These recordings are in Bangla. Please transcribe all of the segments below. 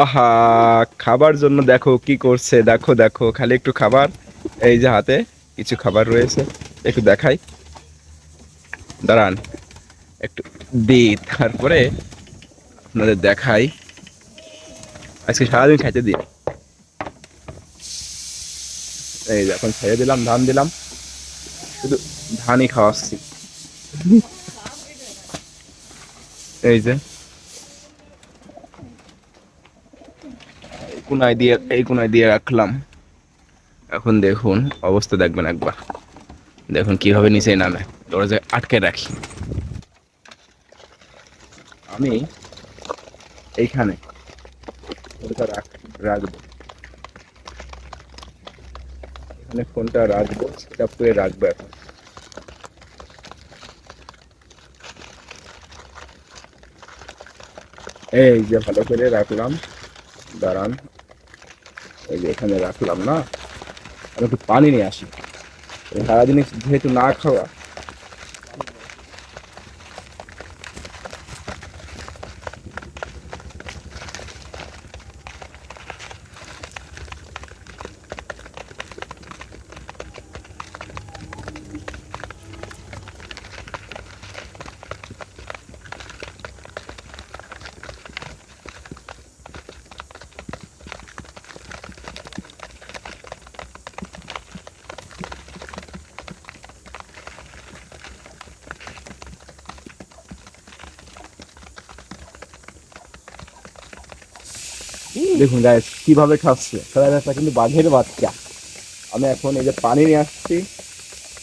আহা, খাবার জন্য দেখো কি করছে, দেখো দেখো খালি একটু খাবার। এই যে হাতে কিছু খাবার রয়েছে, একটু দেখাই, দাঁড়ান একটু দিই, তারপরে আপনাদের দেখাই। আজকে সারাদিন খাইতে দিই। এই যে এখন ছেড়ে দিলাম, ধান দিলাম, শুধু ধানই খাওয়াচ্ছি। এই যে এই কোনায় দিয়ে রাখলাম। এখন দেখুন অবস্থা, দেখবেন একবার, দেখুন কিভাবে নিচে নামে। দরজায় আটকে রাখি আমি, এইখানে ফোনটা রাখবো, এখানে ফোনটা রাখবো, সেট আপ করে রাখবো এখন। এই যে ভালো করে রাখলাম, দাঁড়ান, এই যে এখানে রাখলাম না। আমি একটু পানি নিয়ে আসি, সারাদিন যেহেতু না খাওয়া। দেখুন গাইস কিভাবে খাচ্ছে, একটা কিন্তু বাঘের বাচ্চা। আমি এখন এই যে পানি নিয়ে আসছি,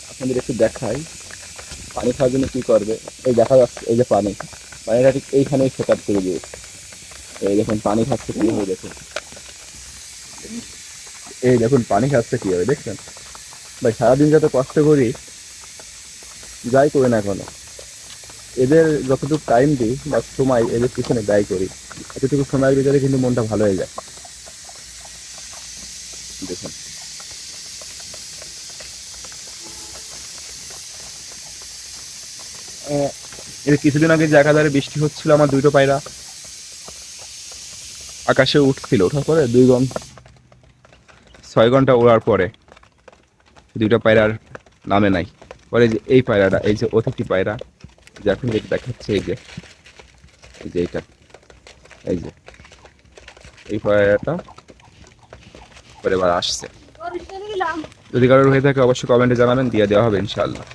আপনাদের একটু দেখাই পানি খাওয়ার জন্য কি করবে। এই দেখা যাচ্ছে, এই যে পানি, পানিটা ঠিক এইখানেই সেট আপ করে দিয়েছে। এই দেখুন পানি খাচ্ছে কিভাবে, দেখুন, এই দেখুন পানি খাচ্ছে কিভাবে, দেখছেন ভাই। সারাদিন যত কষ্ট করি, যাই করি না কেন, এদের যতটুকু টাইম দিই বা সময় এদের পিছনে ব্যয় করি, এতটুকু সময়ের ভিতরে কিন্তু মনটা ভালো হয়ে যায়। দেখুন এর কিছুদিন আগে যে একাধারে বৃষ্টি হচ্ছিল, আমার দুটো পায়রা আকাশে উঠছিল, ওঠার পরে 6 ঘন্টা ওড়ার পরে দুইটা পায়রার নামে নাই। পরে যে এই পায়রাটা, এই যে অতিথি পায়রা, যে এখন যেটা দেখাচ্ছে, এই যে এই যে এইটা, এই যে এই পায়রাটা পরে এবার আসছে। যদি কারোর হয়ে থাকে অবশ্যই কমেন্টে জানাবেন, দিয়ে দেওয়া হবে ইনশাআল্লাহ।